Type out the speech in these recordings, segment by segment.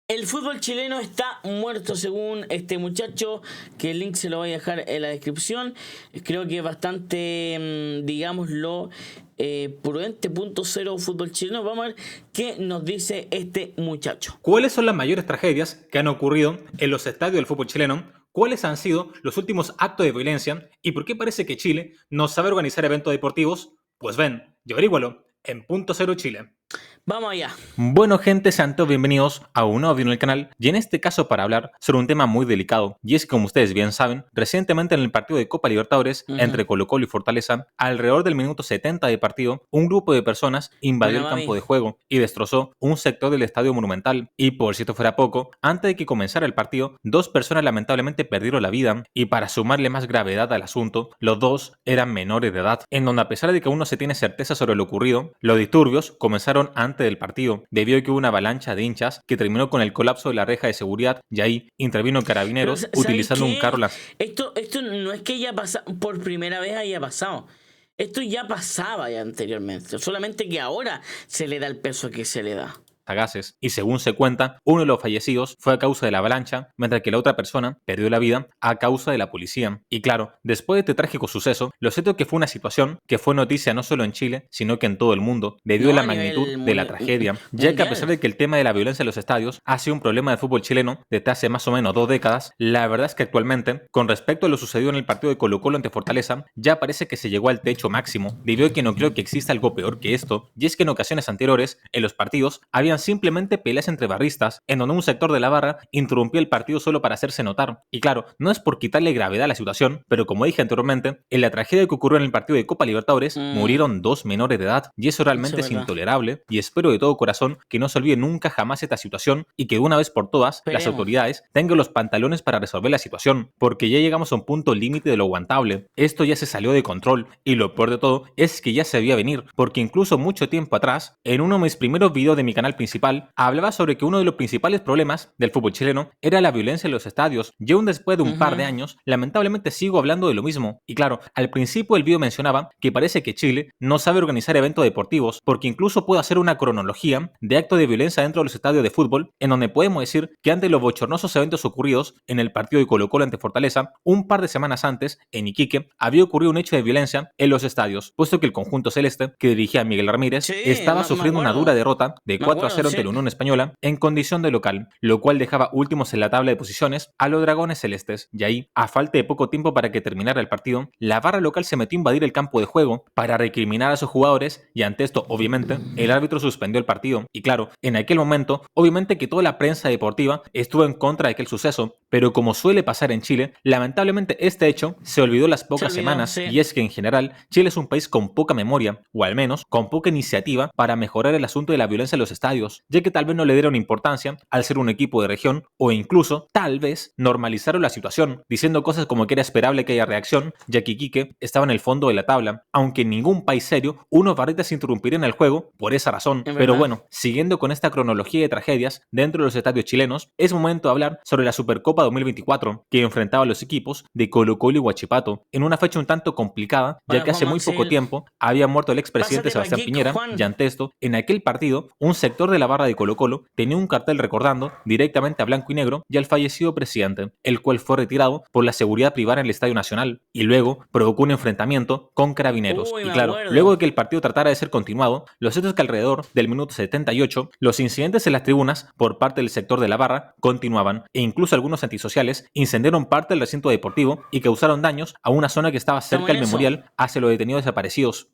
El fútbol chileno está muerto según este muchacho, que el link se lo voy a dejar en la descripción. Creo que es bastante, digámoslo, prudente, punto cero fútbol chileno. Vamos a ver qué nos dice este muchacho. ¿Cuáles son las mayores tragedias que han ocurrido en los estadios del fútbol chileno? ¿Cuáles han sido los últimos actos de violencia? ¿Y por qué parece que Chile no sabe organizar eventos deportivos? Pues ven, y averígualo en Punto Cero Chile. Vamos allá. Bueno gente, sean todos bienvenidos a un nuevo video en el canal y en este caso para hablar sobre un tema muy delicado y es que como ustedes bien saben, recientemente en el partido de Copa Libertadores entre Colo-Colo y Fortaleza, alrededor del minuto 70 de partido, un grupo de personas invadió el campo de juego y destrozó un sector del Estadio Monumental y por si esto fuera poco, antes de que comenzara el partido, dos personas lamentablemente perdieron la vida y para sumarle más gravedad al asunto, los dos eran menores de edad, en donde a pesar de que aún no se tiene certeza sobre lo ocurrido, los disturbios comenzaron antes del partido, debido a que hubo una avalancha de hinchas que terminó con el colapso de la reja de seguridad y ahí intervino Carabineros utilizando un carro Esto no es que haya pasado por primera vez haya pasado. Esto ya pasaba ya anteriormente, solamente que ahora se le da el peso que se le da. Gases. Y según se cuenta, uno de los fallecidos fue a causa de la avalancha, mientras que la otra persona perdió la vida a causa de la policía. Y claro, después de este trágico suceso, lo cierto es que fue una situación que fue noticia no solo en Chile, sino que en todo el mundo, debido a la magnitud de la tragedia, ya que a pesar de que el tema de la violencia en los estadios ha sido un problema del fútbol chileno desde hace más o menos 2 décadas, la verdad es que actualmente, con respecto a lo sucedido en el partido de Colo-Colo ante Fortaleza, ya parece que se llegó al techo máximo, debido a que no creo que exista algo peor que esto, y es que en ocasiones anteriores, en los partidos, habían simplemente peleas entre barristas, en donde un sector de la barra interrumpió el partido solo para hacerse notar. Y claro, no es por quitarle gravedad a la situación, pero como dije anteriormente, en la tragedia que ocurrió en el partido de Copa Libertadores, murieron dos menores de edad, y eso realmente es intolerable, y espero de todo corazón que no se olvide nunca jamás esta situación, y que de una vez por todas, las autoridades tengan los pantalones para resolver la situación, porque ya llegamos a un punto límite de lo aguantable. Esto ya se salió de control, y lo peor de todo es que ya se veía venir, porque incluso mucho tiempo atrás, en uno de mis primeros videos de mi canal principal, hablaba sobre que uno de los principales problemas del fútbol chileno era la violencia en los estadios. Y aún después de un par de años, lamentablemente sigo hablando de lo mismo. Y claro, al principio del video mencionaba que parece que Chile no sabe organizar eventos deportivos, porque incluso puedo hacer una cronología de actos de violencia dentro de los estadios de fútbol, en donde podemos decir que ante los bochornosos eventos ocurridos en el partido de Colo-Colo ante Fortaleza, un par de semanas antes, en Iquique, había ocurrido un hecho de violencia en los estadios, puesto que el conjunto celeste, que dirigía Miguel Ramírez, estaba sufriendo una dura derrota de 4-0 ante la Unión Española en condición de local, lo cual dejaba últimos en la tabla de posiciones a los dragones celestes. Y ahí, a falta de poco tiempo para que terminara el partido, la barra local se metió a invadir el campo de juego para recriminar a sus jugadores y ante esto, obviamente, el árbitro suspendió el partido. Y claro, en aquel momento, obviamente que toda la prensa deportiva estuvo en contra de aquel suceso, pero como suele pasar en Chile, lamentablemente este hecho se olvidó las pocas semanas y es que en general Chile es un país con poca memoria, o al menos con poca iniciativa para mejorar el asunto de la violencia en los estadios, ya que tal vez no le dieron importancia al ser un equipo de región o incluso tal vez normalizaron la situación diciendo cosas como que era esperable que haya reacción ya que Iquique estaba en el fondo de la tabla, aunque en ningún país serio unos barritas interrumpirían el juego por esa razón. Pero bueno, siguiendo con esta cronología de tragedias dentro de los estadios chilenos, es momento de hablar sobre la Supercopa 2024 que enfrentaba a los equipos de Colo-Colo y Huachipato en una fecha un tanto complicada ya que hace muy poco tiempo había muerto el expresidente Sebastián Piñera y ante esto, en aquel partido, un sector de la barra de Colo-Colo tenía un cartel recordando directamente a blanco y negro y al fallecido presidente, el cual fue retirado por la seguridad privada en el Estadio Nacional y luego provocó un enfrentamiento con Carabineros. Y claro, luego de que el partido tratara de ser continuado, lo cierto es que alrededor del minuto 78 los incidentes en las tribunas por parte del sector de la barra continuaban e incluso algunos antisociales incendiaron parte del recinto deportivo y causaron daños a una zona que estaba cerca del memorial hacia los detenidos desaparecidos.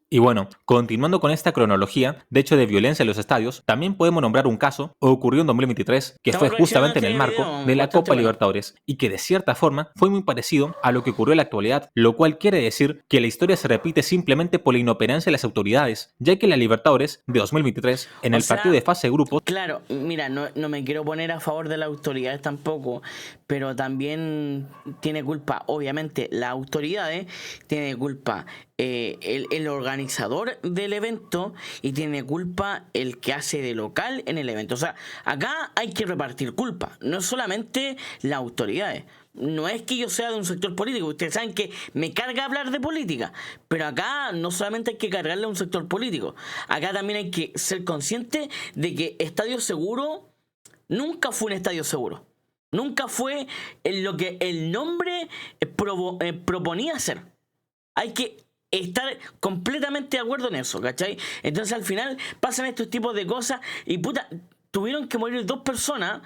Y bueno, continuando con esta cronología, de hecho de violencia en los estadios, también podemos nombrar un caso ocurrido en 2023 que fue justamente en el marco de la Copa Libertadores y que de cierta forma fue muy parecido a lo que ocurrió en la actualidad, lo cual quiere decir que la historia se repite simplemente por la inoperancia de las autoridades, ya que en la Libertadores de 2023, en el partido de fase de grupos... Claro, mira, no me quiero poner a favor de las autoridades tampoco, pero también tiene culpa, obviamente, las autoridades, tiene culpa el organizador del evento y tiene culpa el que hace de local en el evento. O sea, acá hay que repartir culpa, no solamente las autoridades. No es que yo sea de un sector político, ustedes saben que me carga hablar de política, pero acá no solamente hay que cargarle a un sector político, acá también hay que ser consciente de que Estadio Seguro Nunca fue un estadio seguro. Nunca fue lo que el nombre proponía ser. Hay que estar completamente de acuerdo en eso, ¿cachai? Entonces al final pasan estos tipos de cosas y puta, tuvieron que morir 2 personas.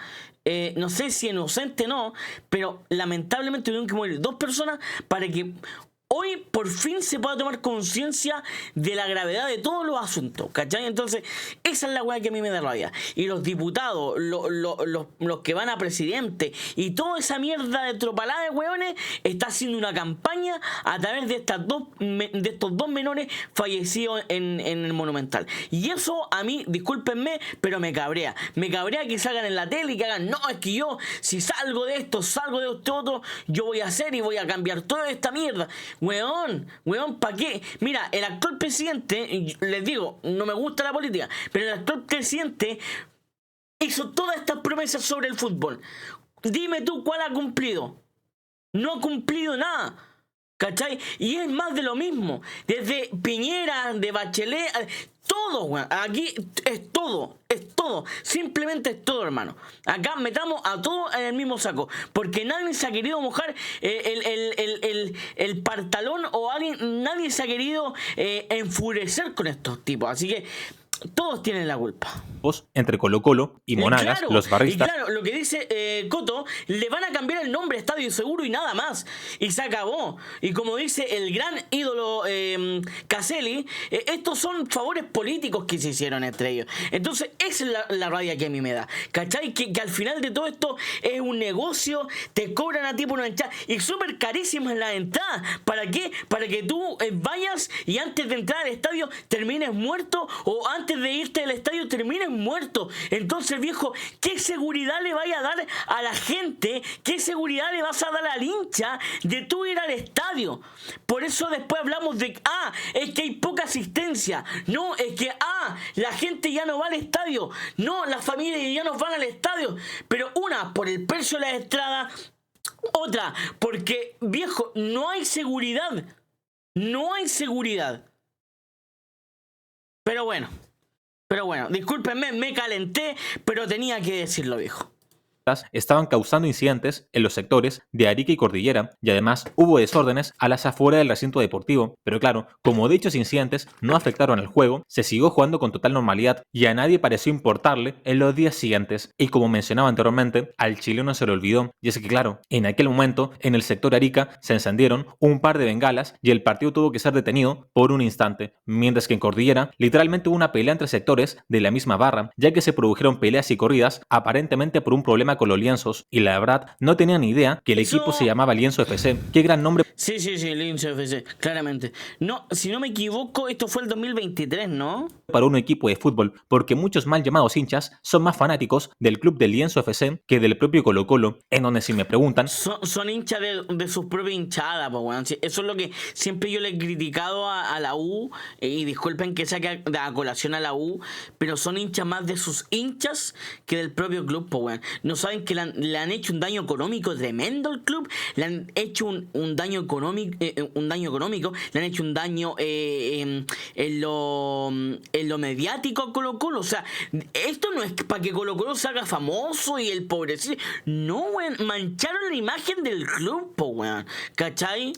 No sé si inocente o no, pero lamentablemente tuvieron que morir 2 personas para que hoy por fin se pueda tomar conciencia de la gravedad de todos los asuntos, ¿cachai? Entonces, esa es la weá que a mí me da rabia. Y los diputados, los que van a presidente y toda esa mierda de tropalada de weones está haciendo una campaña a través de estos dos menores fallecidos en el Monumental. Y eso a mí, discúlpenme, pero me cabrea. Me cabrea que salgan en la tele y que hagan, no, es que yo, si salgo de esto, salgo de este otro, yo voy a hacer y voy a cambiar toda esta mierda. Weón, ¿para qué? Mira, el actual presidente, les digo, no me gusta la política, pero el actual presidente hizo todas estas promesas sobre el fútbol. Dime tú cuál ha cumplido. No ha cumplido nada, ¿cachai? Y es más de lo mismo. Desde Piñera, de Bachelet, todo, weón. Aquí es todo. Simplemente es todo, hermano. Acá metamos a todos en el mismo saco. Porque nadie se ha querido mojar el pantalón o nadie se ha querido enfurecer con estos tipos. Así que todos tienen la culpa. Entre Colo-Colo y Monagas, claro, los barristas. Y claro, lo que dice Coto, le van a cambiar el nombre a Estadio Seguro y nada más. Y se acabó. Y como dice el gran ídolo Caselli, estos son favores políticos que se hicieron entre ellos. Entonces, esa es la rabia que a mí me da. ¿Cachai? Que al final de todo esto es un negocio, te cobran a ti por una entrada y súper carísimas las entradas. ¿Para qué? Para que tú vayas y antes de entrar al estadio termines muerto o antes de irte del estadio termines muerto. Entonces, viejo, ¿qué seguridad le vaya a dar a la gente? ¿Qué seguridad le vas a dar al hincha de tú ir al estadio? Por eso después hablamos de es que hay poca asistencia. No, es que la gente ya no va al estadio. No, las familias ya no van al estadio. Pero una, por el precio de la entrada. Otra, porque, viejo, no hay seguridad. No hay seguridad. Pero bueno, discúlpenme, me calenté, pero tenía que decirlo, viejo. Estaban causando incidentes en los sectores de Arica y Cordillera y además hubo desórdenes a las afueras del recinto deportivo, pero claro, como dichos incidentes no afectaron al juego, se siguió jugando con total normalidad y a nadie pareció importarle en los días siguientes y como mencionaba anteriormente, al chileno se le olvidó y es que claro, en aquel momento en el sector Arica se encendieron un par de bengalas y el partido tuvo que ser detenido por un instante, mientras que en Cordillera literalmente hubo una pelea entre sectores de la misma barra, ya que se produjeron peleas y corridas aparentemente por un problema con los lienzos y la verdad no tenía ni idea que el equipo se llamaba Lienzo FC. Qué gran nombre. Sí, Lienzo FC, claramente. No, si no me equivoco, esto fue el 2023, ¿no? Para un equipo de fútbol, porque muchos mal llamados hinchas son más fanáticos del club de Lienzo FC que del propio Colo-Colo, en donde si me preguntan... Son hinchas de sus propias hinchadas, pues bueno. Eso es lo que siempre yo le he criticado a la U, y disculpen que saque a colación a la U, pero son hinchas más de sus hinchas que del propio club, pues bueno. No saben que le han hecho un daño económico tremendo al club, le han hecho un daño económico, le han hecho un daño en lo mediático a Colo-Colo. O sea, esto no es para que Colo-Colo se haga famoso y el pobrecito. No, weón, mancharon la imagen del club, weón. ¿Cachai?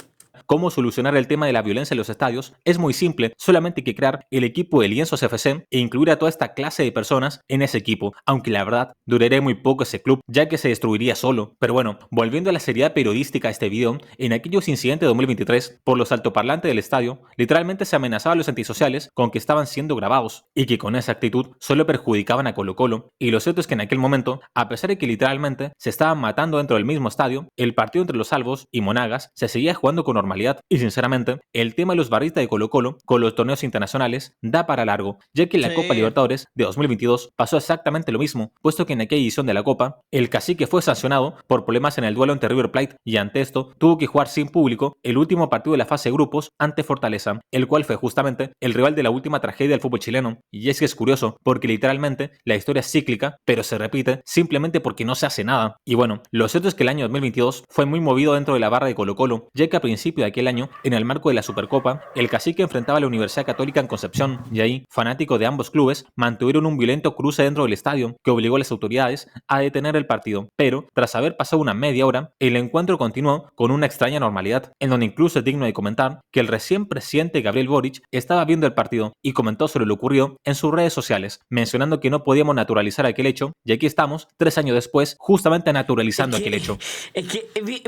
¿Cómo solucionar el tema de la violencia en los estadios? Es muy simple, solamente hay que crear el equipo de Lienzos FC e incluir a toda esta clase de personas en ese equipo, aunque la verdad duraría muy poco ese club, ya que se destruiría solo. Pero bueno, volviendo a la seriedad periodística de este video, en aquellos incidentes de 2023, por los altoparlantes del estadio, literalmente se amenazaba a los antisociales con que estaban siendo grabados y que con esa actitud solo perjudicaban a Colo-Colo. Y lo cierto es que en aquel momento, a pesar de que literalmente se estaban matando dentro del mismo estadio, el partido entre los Salvos y Monagas se seguía jugando con normalidad. Y sinceramente, el tema de los barristas de Colo-Colo con los torneos internacionales da para largo, ya que en la Copa Libertadores de 2022 pasó exactamente lo mismo, puesto que en aquella edición de la Copa, el cacique fue sancionado por problemas en el duelo ante River Plate y ante esto tuvo que jugar sin público el último partido de la fase de grupos ante Fortaleza, el cual fue justamente el rival de la última tragedia del fútbol chileno. Y es que es curioso, porque literalmente la historia es cíclica, pero se repite simplemente porque no se hace nada. Y bueno, lo cierto es que el año 2022 fue muy movido dentro de la barra de Colo-Colo, ya que a principios principio de aquel año, en el marco de la Supercopa, el Cacique enfrentaba a la Universidad Católica en Concepción, y ahí, fanáticos de ambos clubes mantuvieron un violento cruce dentro del estadio que obligó a las autoridades a detener el partido. Pero, tras haber pasado una media hora, el encuentro continuó con una extraña normalidad, en donde incluso es digno de comentar que el recién presidente Gabriel Boric estaba viendo el partido y comentó sobre lo ocurrido en sus redes sociales, mencionando que no podíamos naturalizar aquel hecho, y aquí estamos, 3 años después, justamente naturalizando aquel hecho.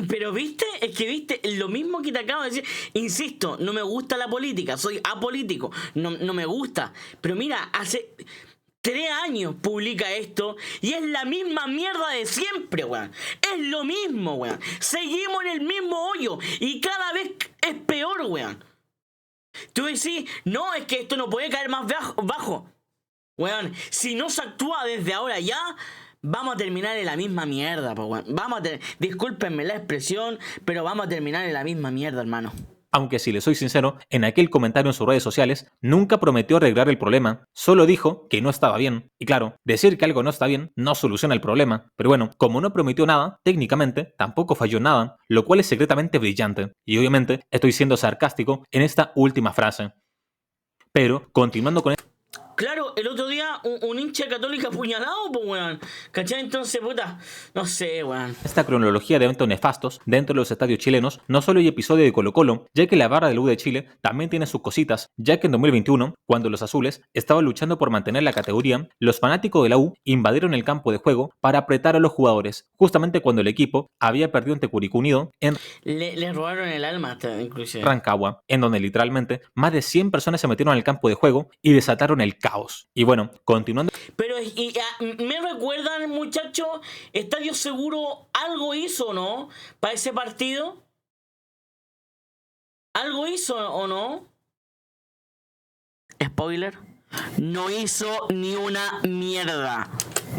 Pero viste, viste lo mismo que te acabo de decir. Insisto, no me gusta la política, soy apolítico, no me gusta. Pero mira, hace 3 años publica esto y es la misma mierda de siempre, weón. Es lo mismo, weón. Seguimos en el mismo hoyo y cada vez es peor, weón. Tú decís, no, es que esto no puede caer más bajo. Weón, si no se actúa desde ahora ya, vamos a terminar en la misma mierda, po, weón. Discúlpenme la expresión, pero vamos a terminar en la misma mierda, hermano. Aunque si le soy sincero, en aquel comentario en sus redes sociales nunca prometió arreglar el problema, solo dijo que no estaba bien. Y claro, decir que algo no está bien no soluciona el problema, pero bueno, como no prometió nada, técnicamente tampoco falló en nada, lo cual es secretamente brillante. Y obviamente estoy siendo sarcástico en esta última frase. Pero, continuando con Claro, el otro día un hincha católico apuñalado, pues, weón. ¿Cachai? Entonces, puta, no sé, weón. esta cronología de eventos nefastos dentro de los estadios chilenos, no solo hay episodio de Colo-Colo, ya que la barra de la U de Chile también tiene sus cositas, ya que en 2021, cuando los azules estaban luchando por mantener la categoría, los fanáticos de la U invadieron el campo de juego para apretar a los jugadores, justamente cuando el equipo había perdido ante Curicó Unido en Le robaron el alma hasta, inclusive. Rancagua, en donde literalmente más de 100 personas se metieron al campo de juego y desataron el caos. Y bueno, continuando. Pero me recuerdan, muchachos, Estadio Seguro algo hizo, ¿no? Para ese partido. ¿Algo hizo o no? Spoiler. No hizo ni una mierda.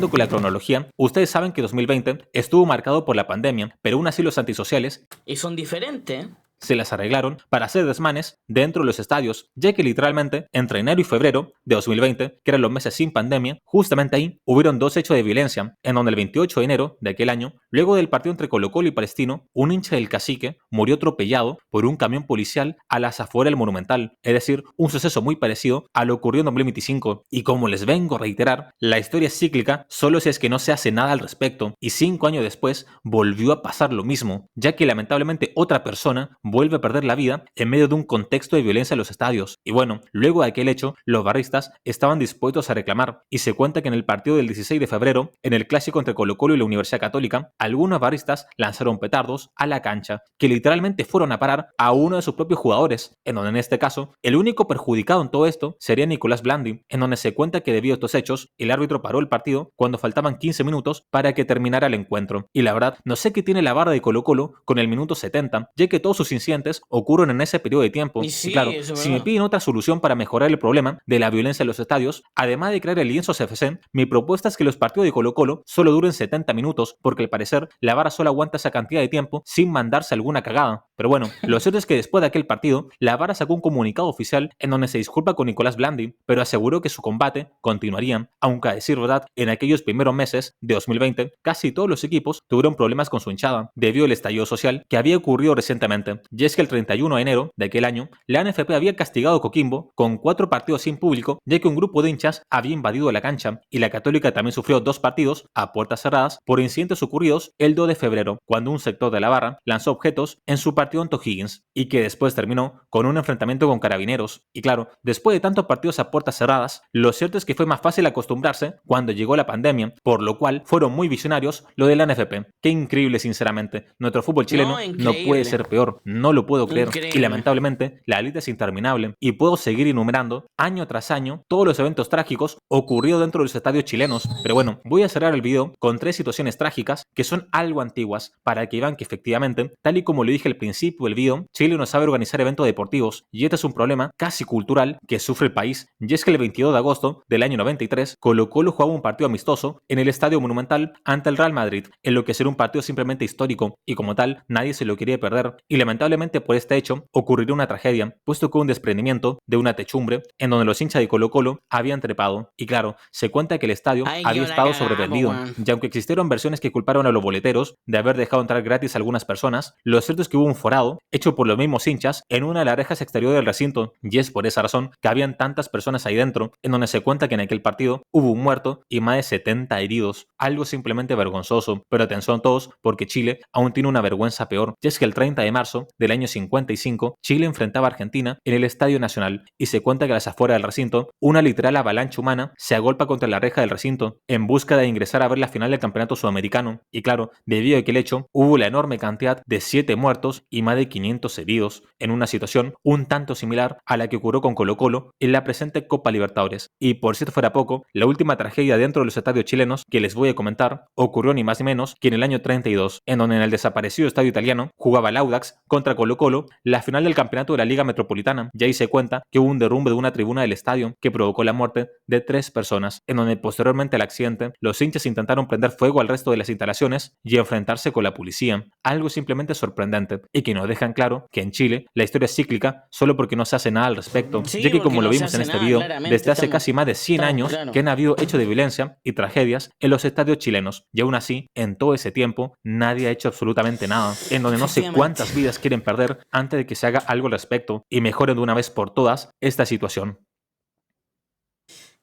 Con la cronología, ustedes saben que 2020 estuvo marcado por la pandemia, pero aún así los antisociales Y son diferentes. se las arreglaron para hacer desmanes dentro de los estadios, ya que literalmente entre enero y febrero de 2020, que eran los meses sin pandemia, justamente ahí hubieron 2 hechos de violencia, en donde el 28 de enero de aquel año, luego del partido entre Colo-Colo y Palestino, un hincha del Cacique murió atropellado por un camión policial a las afueras del Monumental, es decir, un suceso muy parecido a lo ocurrido en 2025, y como les vengo a reiterar, la historia es cíclica solo si es que no se hace nada al respecto, y 5 años después volvió a pasar lo mismo, ya que lamentablemente otra persona vuelve a perder la vida en medio de un contexto de violencia en los estadios. Y bueno, luego de aquel hecho, los barristas estaban dispuestos a reclamar, y se cuenta que en el partido del 16 de febrero, en el clásico entre Colo-Colo y la Universidad Católica, algunos barristas lanzaron petardos a la cancha, que literalmente fueron a parar a uno de sus propios jugadores, en donde en este caso, el único perjudicado en todo esto sería Nicolás Blandi, en donde se cuenta que debido a estos hechos, el árbitro paró el partido cuando faltaban 15 minutos para que terminara el encuentro. Y la verdad, no sé qué tiene la barra de Colo-Colo con el minuto 70, ya que todos sus incidentes ocurren en ese periodo de tiempo. Sí, y claro, eso es si me verdad. piden otra solución para mejorar el problema de la violencia en los estadios, además de crear el lienzo CFC, mi propuesta es que los partidos de Colo-Colo solo duren 70 minutos, porque al parecer la vara solo aguanta esa cantidad de tiempo sin mandarse alguna cagada. Pero bueno, lo cierto es que después de aquel partido, la vara sacó un comunicado oficial en donde se disculpa con Nicolás Blandi, pero aseguró que su combate continuaría, aunque a decir verdad, en aquellos primeros meses de 2020, casi todos los equipos tuvieron problemas con su hinchada, debido al estallido social que había ocurrido recientemente. Y es que el 31 de enero de aquel año, la NFP había castigado a Coquimbo con 4 partidos sin público, ya que un grupo de hinchas había invadido la cancha, y la Católica también sufrió 2 partidos a puertas cerradas por incidentes ocurridos el 2 de febrero, cuando un sector de la barra lanzó objetos en su partido ante O'Higgins, y que después terminó con un enfrentamiento con carabineros. Y claro, después de tantos partidos a puertas cerradas, lo cierto es que fue más fácil acostumbrarse cuando llegó la pandemia, por lo cual fueron muy visionarios lo de la NFP. Qué increíble, sinceramente. Nuestro fútbol chileno no puede ser peor, no lo puedo creer. Increíble. Y lamentablemente, la élite es interminable, y puedo seguir enumerando año tras año todos los eventos trágicos ocurridos dentro de los estadios chilenos. Pero bueno, voy a cerrar el video con 3 situaciones trágicas que son algo antiguas, para que vean que efectivamente, tal y como le dije al principio del video, Chile no sabe organizar eventos deportivos, y este es un problema casi cultural que sufre el país. Y es que el 22 de agosto del año 93, Colo-Colo jugaba un partido amistoso en el Estadio Monumental ante el Real Madrid, en lo que será un partido simplemente histórico, y como tal, nadie se lo quería perder. Y lamentablemente por este hecho, ocurriría una tragedia, puesto que hubo un desprendimiento de una techumbre en donde los hinchas de Colo-Colo habían trepado. Y claro, se cuenta que el estadio había estado sobrevendido, y aunque existieron versiones que culparon a los boleteros de haber dejado entrar gratis a algunas personas, lo cierto es que hubo un perforado, hecho por los mismos hinchas, en una de las rejas exteriores del recinto, y es por esa razón que habían tantas personas ahí dentro, en donde se cuenta que en aquel partido hubo un muerto y más de 70 heridos, algo simplemente vergonzoso. Pero atención todos, porque Chile aún tiene una vergüenza peor, y es que el 30 de marzo del año 55, Chile enfrentaba a Argentina en el Estadio Nacional, y se cuenta que a las afueras del recinto, una literal avalancha humana se agolpa contra la reja del recinto en busca de ingresar a ver la final del campeonato sudamericano, y claro, debido a aquel hecho, hubo la enorme cantidad de 7 muertos y más de 500 heridos, en una situación un tanto similar a la que ocurrió con Colo-Colo en la presente Copa Libertadores. Y por si esto fuera poco, la última tragedia dentro de los estadios chilenos que les voy a comentar ocurrió ni más ni menos que en el año 32, en donde en el desaparecido estadio italiano jugaba el Audax contra Colo-Colo la final del campeonato de la Liga Metropolitana, y ahí se cuenta que hubo un derrumbe de una tribuna del estadio que provocó la muerte de 3 personas, en donde posteriormente al accidente los hinchas intentaron prender fuego al resto de las instalaciones y enfrentarse con la policía, algo simplemente sorprendente y que nos dejan claro que en Chile la historia es cíclica solo porque no se hace nada al respecto, Sí, ya que porque como lo no se vimos en hace este nada, video, claramente, desde hace estamos- casi más de 100 estamos años claros. que han habido hechos de violencia y tragedias en los estadios chilenos, y aún así, en todo ese tiempo, nadie ha hecho absolutamente nada, en donde no sé Efectivamente. cuántas vidas quieren perder antes de que se haga algo al respecto y mejoren de una vez por todas esta situación.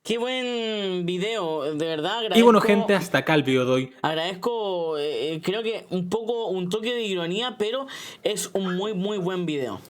Qué buen video, de verdad Y bueno, agradezco. gente, hasta acá el video de hoy. Agradezco, creo que un poco un toque de ironía, pero es un muy buen video.